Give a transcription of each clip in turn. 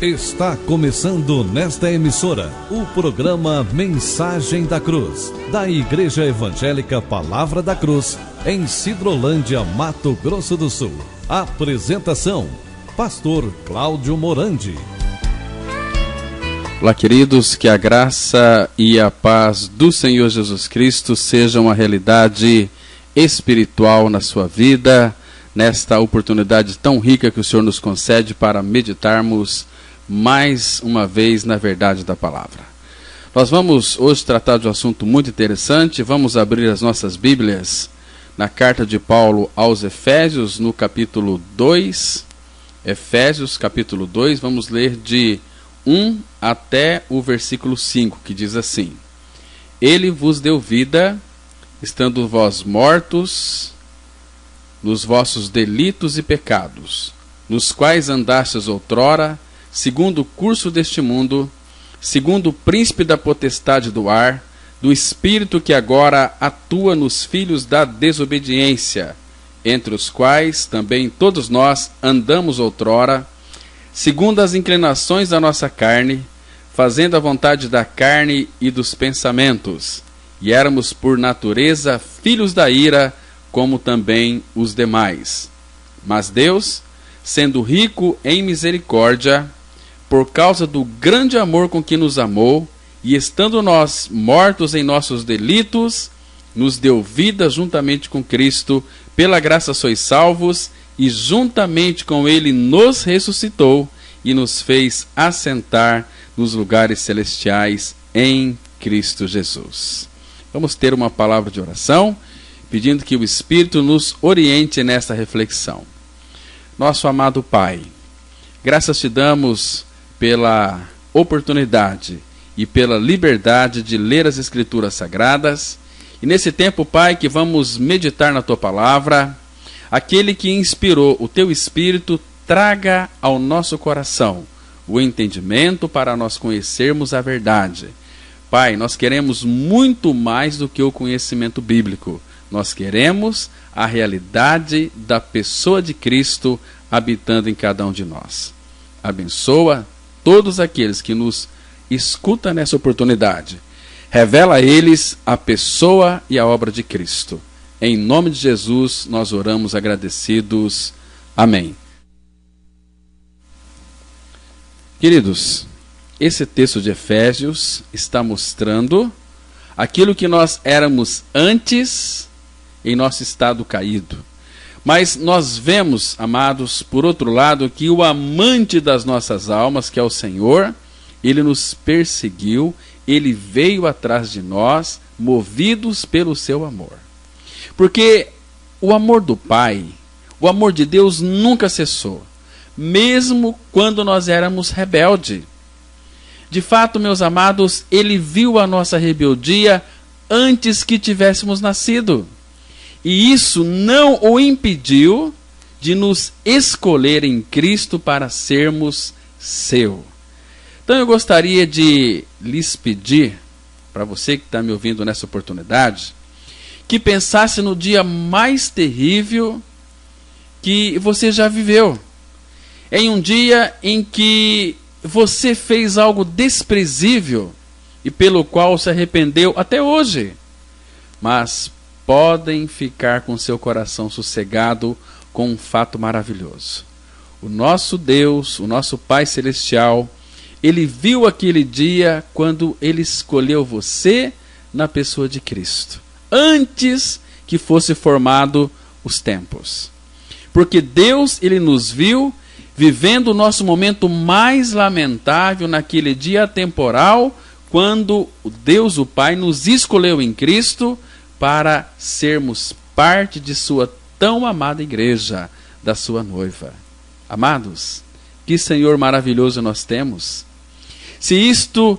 Está começando nesta emissora o programa Mensagem da Cruz, da Igreja Evangélica Palavra da Cruz, em Sidrolândia, Mato Grosso do Sul. Apresentação, Pastor Cláudio Morandi. Olá, queridos, que a graça e a paz do Senhor Jesus Cristo sejam uma realidade espiritual na sua vida, nesta oportunidade tão rica que o Senhor nos concede para meditarmos mais uma vez na verdade da palavra. Nós vamos hoje tratar de um assunto muito interessante. Vamos abrir as nossas Bíblias na carta de Paulo aos Efésios, no capítulo 2. Efésios, capítulo 2, vamos ler de 1 até o versículo 5, que diz assim: Ele vos deu vida, estando vós mortos nos vossos delitos e pecados, nos quais andastes outrora, segundo o curso deste mundo, segundo o príncipe da potestade do ar, do espírito que agora atua nos filhos da desobediência, entre os quais também todos nós andamos outrora, segundo as inclinações da nossa carne, fazendo a vontade da carne e dos pensamentos, e éramos por natureza filhos da ira, como também os demais. Mas Deus, sendo rico em misericórdia, por causa do grande amor com que nos amou, e estando nós mortos em nossos delitos, nos deu vida juntamente com Cristo, pela graça sois salvos, e juntamente com Ele nos ressuscitou, e nos fez assentar nos lugares celestiais em Cristo Jesus. Vamos ter uma palavra de oração, pedindo que o Espírito nos oriente nesta reflexão. Nosso amado Pai, graças te damos pela oportunidade e pela liberdade de ler as Escrituras Sagradas. E nesse tempo, Pai, que vamos meditar na Tua Palavra, aquele que inspirou o Teu Espírito, traga ao nosso coração o entendimento para nós conhecermos a verdade. Pai, nós queremos muito mais do que o conhecimento bíblico. Nós queremos a realidade da pessoa de Cristo habitando em cada um de nós. Abençoa todos aqueles que nos escutam nessa oportunidade. Revela a eles a pessoa e a obra de Cristo. Em nome de Jesus, nós oramos agradecidos. Amém. Queridos, esse texto de Efésios está mostrando aquilo que nós éramos antes em nosso estado caído. Mas nós vemos, amados, por outro lado, que o amante das nossas almas, que é o Senhor, Ele nos perseguiu, Ele veio atrás de nós, movidos pelo seu amor. Porque o amor do Pai, o amor de Deus nunca cessou, mesmo quando nós éramos rebeldes. De fato, meus amados, Ele viu a nossa rebeldia antes que tivéssemos nascido. E isso não o impediu de nos escolher em Cristo para sermos seu. Então eu gostaria de lhes pedir, para você que está me ouvindo nessa oportunidade, que pensasse no dia mais terrível que você já viveu. Em um dia em que você fez algo desprezível e pelo qual se arrependeu até hoje. Mas podem ficar com seu coração sossegado com um fato maravilhoso. O nosso Deus, o nosso Pai Celestial, Ele viu aquele dia quando Ele escolheu você na pessoa de Cristo, antes que fosse formado os tempos. Porque Deus, Ele nos viu vivendo o nosso momento mais lamentável naquele dia temporal, quando o Deus, o Pai, nos escolheu em Cristo para sermos parte de sua tão amada igreja, da sua noiva. Amados, que Senhor maravilhoso nós temos. Se isto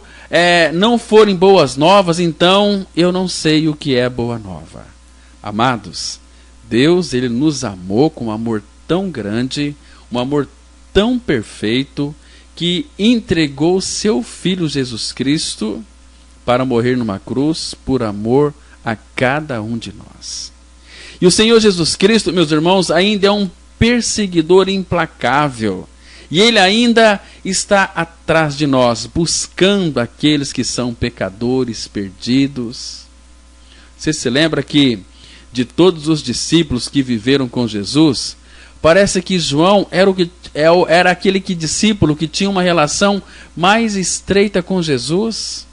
não forem boas novas, então eu não sei o que é boa nova. Amados, Deus, Ele nos amou com um amor tão grande, um amor tão perfeito, que entregou seu Filho Jesus Cristo para morrer numa cruz por amor a cada um de nós. E o Senhor Jesus Cristo, meus irmãos, ainda é um perseguidor implacável. E Ele ainda está atrás de nós, buscando aqueles que são pecadores perdidos. Você se lembra que de todos os discípulos que viveram com Jesus, parece que João era aquele discípulo que tinha uma relação mais estreita com Jesus?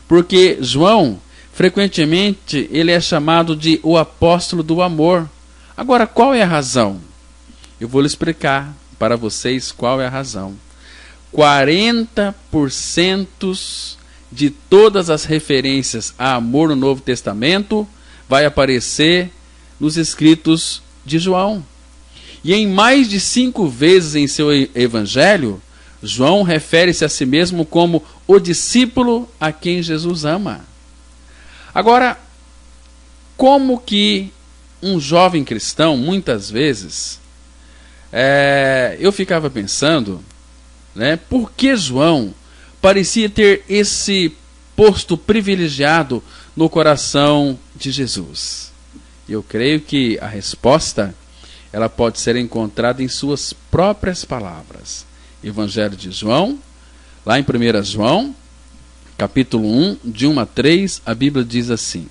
Porque João, frequentemente, ele é chamado de o apóstolo do amor. Agora, qual é a razão? Eu vou lhe explicar para vocês qual é a razão. 40% de todas as referências a amor no Novo Testamento vai aparecer nos escritos de João. E em mais de 5 vezes em seu evangelho, João refere-se a si mesmo como o discípulo a quem Jesus ama. Agora, como que um jovem cristão, muitas vezes, eu ficava pensando, por que João parecia ter esse posto privilegiado no coração de Jesus? Eu creio que a resposta ela pode ser encontrada em suas próprias palavras. Evangelho de João, lá em 1 João, capítulo 1, de 1 a 3, a Bíblia diz assim: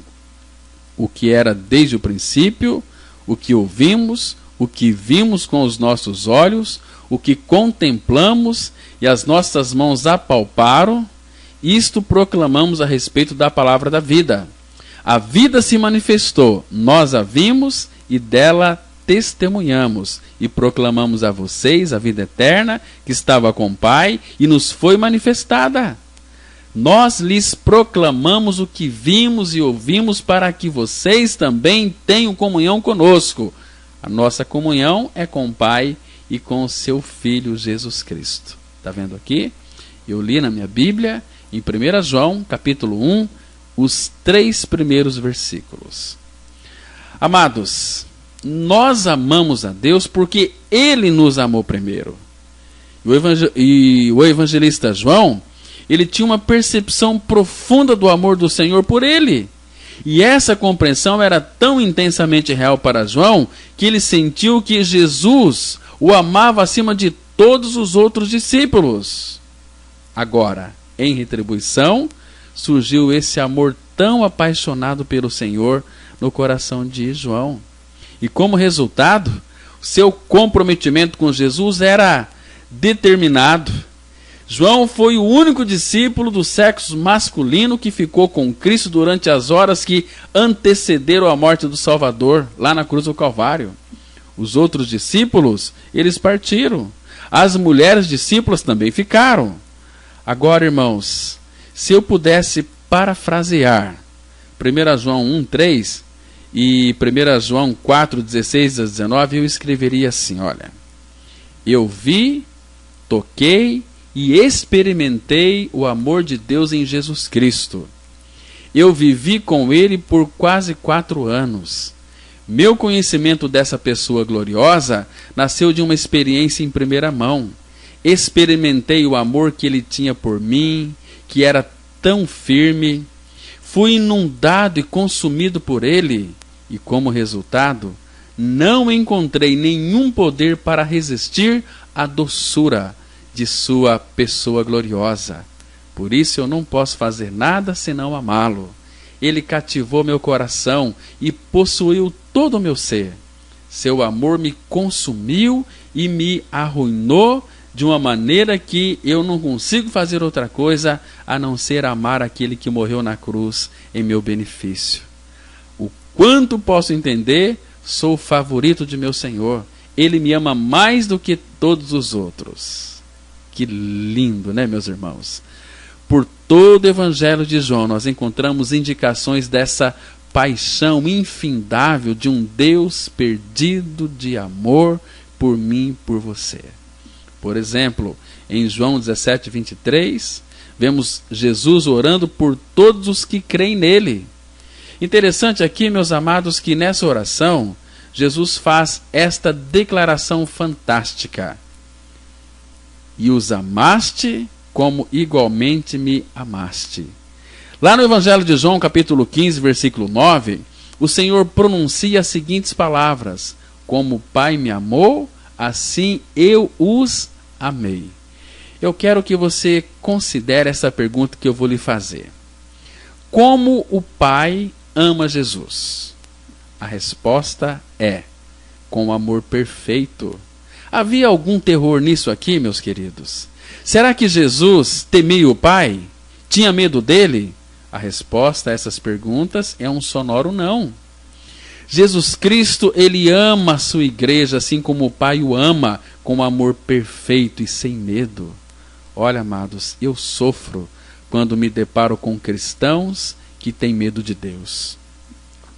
o que era desde o princípio, o que ouvimos, o que vimos com os nossos olhos, o que contemplamos e as nossas mãos apalparam, isto proclamamos a respeito da palavra da vida. A vida se manifestou, nós a vimos e dela testemunhamos e proclamamos a vocês a vida eterna que estava com o Pai e nos foi manifestada. Nós lhes proclamamos o que vimos e ouvimos para que vocês também tenham comunhão conosco. A nossa comunhão é com o Pai e com o seu Filho Jesus Cristo. Está vendo aqui? Eu li na minha Bíblia, em 1 João, capítulo 1, os 3 primeiros versículos. Amados, nós amamos a Deus porque Ele nos amou primeiro. E o evangelista João, ele tinha uma percepção profunda do amor do Senhor por ele. E essa compreensão era tão intensamente real para João, que ele sentiu que Jesus o amava acima de todos os outros discípulos. Agora, em retribuição, surgiu esse amor tão apaixonado pelo Senhor no coração de João. E como resultado, seu comprometimento com Jesus era determinado. João foi o único discípulo do sexo masculino que ficou com Cristo durante as horas que antecederam a morte do Salvador, lá na cruz do Calvário. Os outros discípulos, eles partiram. As mulheres discípulas também ficaram. Agora, irmãos, se eu pudesse parafrasear 1 João 1:3 e 1 João 4:16-19, eu escreveria assim, olha: eu vi, toquei e experimentei o amor de Deus em Jesus Cristo. Eu vivi com Ele por quase 4 anos. Meu conhecimento dessa pessoa gloriosa nasceu de uma experiência em primeira mão. Experimentei o amor que Ele tinha por mim, que era tão firme. Fui inundado e consumido por Ele. E como resultado, não encontrei nenhum poder para resistir à doçura de sua pessoa gloriosa. Por isso eu não posso fazer nada senão amá-lo. Ele cativou meu coração e possuiu todo o meu ser. Seu amor me consumiu e me arruinou de uma maneira que eu não consigo fazer outra coisa a não ser amar aquele que morreu na cruz em meu benefício. O quanto posso entender, sou o favorito de meu Senhor. Ele me ama mais do que todos os outros. Que lindo, né, meus irmãos? Por todo o Evangelho de João, nós encontramos indicações dessa paixão infindável de um Deus perdido de amor por mim e por você. Por exemplo, em João 17:23, vemos Jesus orando por todos os que creem nele. Interessante aqui, meus amados, que nessa oração, Jesus faz esta declaração fantástica: e os amaste como igualmente me amaste. Lá no Evangelho de João, capítulo 15, versículo 9, o Senhor pronuncia as seguintes palavras: como o Pai me amou, assim eu os amei. eu quero que você considere essa pergunta que eu vou lhe fazer. Como o Pai ama Jesus? A resposta é: com amor perfeito. Havia algum terror nisso aqui, meus queridos? Será que Jesus temia o Pai? Tinha medo dele? A resposta a essas perguntas é um sonoro não. Jesus Cristo, ele ama a sua igreja assim como o Pai o ama, com amor perfeito e sem medo. Olha, amados, eu sofro quando me deparo com cristãos que têm medo de Deus.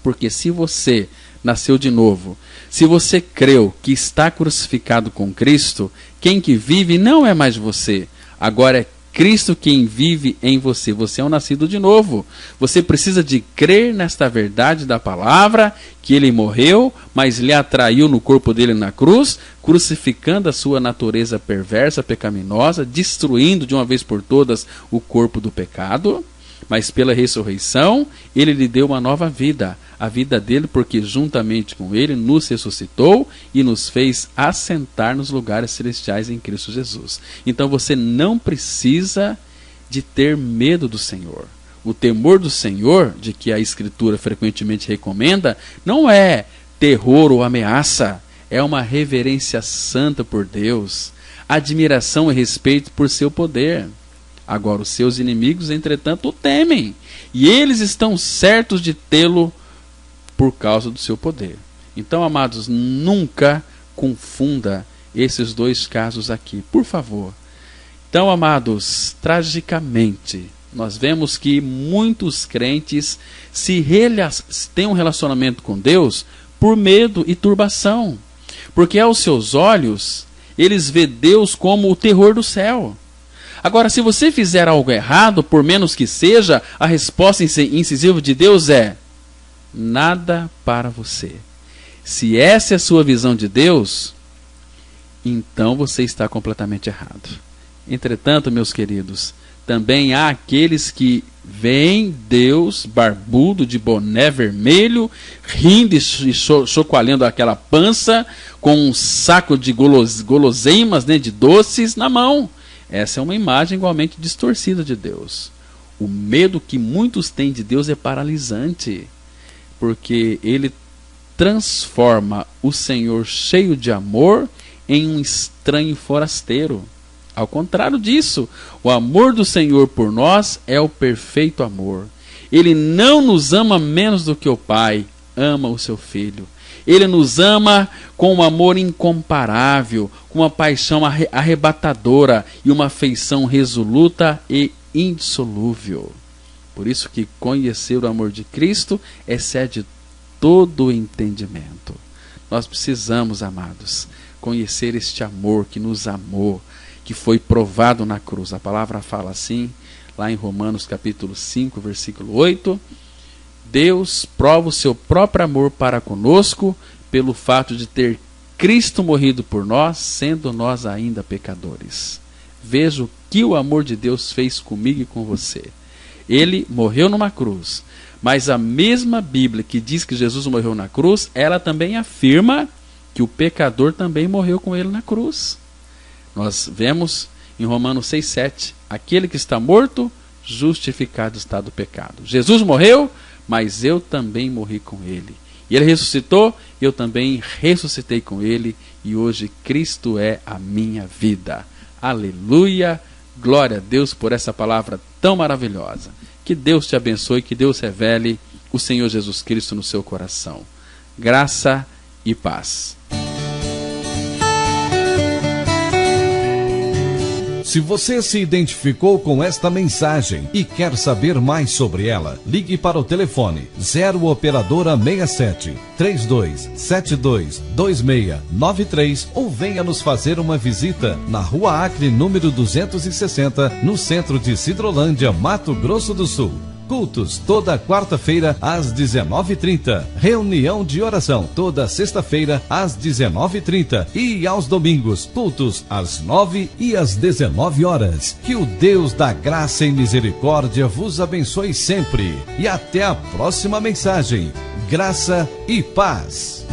Porque se você nasceu de novo, se você creu que está crucificado com Cristo, quem que vive não é mais você, agora é Cristo quem vive em você. Você é um nascido de novo. Você precisa de crer nesta verdade da palavra, que ele morreu, mas lhe atraiu no corpo dele na cruz, crucificando a sua natureza perversa, pecaminosa, destruindo de uma vez por todas o corpo do pecado. Mas pela ressurreição, ele lhe deu uma nova vida. A vida dele, porque juntamente com ele nos ressuscitou e nos fez assentar nos lugares celestiais em Cristo Jesus. Então você não precisa de ter medo do Senhor. O temor do Senhor, de que a Escritura frequentemente recomenda, não é terror ou ameaça. É uma reverência santa por Deus, admiração e respeito por seu poder. Agora, os seus inimigos, entretanto, o temem. E eles estão certos de tê-lo por causa do seu poder. Então, amados, nunca confunda esses dois casos aqui, por favor. Então, amados, tragicamente, nós vemos que muitos crentes têm um relacionamento com Deus por medo e turbação. Porque aos seus olhos, eles vê Deus como o terror do céu. Agora, se você fizer algo errado, por menos que seja, a resposta incisiva de Deus é: nada para você. Se essa é a sua visão de Deus, então você está completamente errado. Entretanto, meus queridos, também há aqueles que veem Deus barbudo, de boné vermelho, rindo e chocoalhando aquela pança, com um saco de guloseimas, de doces na mão. Essa é uma imagem igualmente distorcida de Deus. O medo que muitos têm de Deus é paralisante, porque ele transforma o Senhor cheio de amor em um estranho forasteiro. Ao contrário disso, o amor do Senhor por nós é o perfeito amor. Ele não nos ama menos do que o Pai ama o seu Filho. Ele nos ama com um amor incomparável, com uma paixão arrebatadora e uma afeição resoluta e indissolúvel. Por isso que conhecer o amor de Cristo excede todo o entendimento. Nós precisamos, amados, conhecer este amor que nos amou, que foi provado na cruz. A palavra fala assim, lá em Romanos capítulo 5, versículo 8... Deus prova o seu próprio amor para conosco pelo fato de ter Cristo morrido por nós, sendo nós ainda pecadores. Veja o que o amor de Deus fez comigo e com você. Ele morreu numa cruz, mas a mesma Bíblia que diz que Jesus morreu na cruz, ela também afirma que o pecador também morreu com ele na cruz. Nós vemos em Romanos 6,7, aquele que está morto, justificado está do pecado. Jesus morreu, mas eu também morri com ele. E ele ressuscitou, eu também ressuscitei com ele, e hoje Cristo é a minha vida. Aleluia! Glória a Deus por essa palavra tão maravilhosa. Que Deus te abençoe, que Deus revele o Senhor Jesus Cristo no seu coração. Graça e paz. Se você se identificou com esta mensagem e quer saber mais sobre ela, ligue para o telefone 0 operadora 67 3272 2693 ou venha nos fazer uma visita na Rua Acre, número 260, no centro de Sidrolândia, Mato Grosso do Sul. Cultos toda quarta-feira às 19h30. Reunião de oração toda sexta-feira às 19h30. E aos domingos, cultos às 9h e às 19 horas. Que o Deus da graça e misericórdia vos abençoe sempre. E até a próxima mensagem. Graça e paz.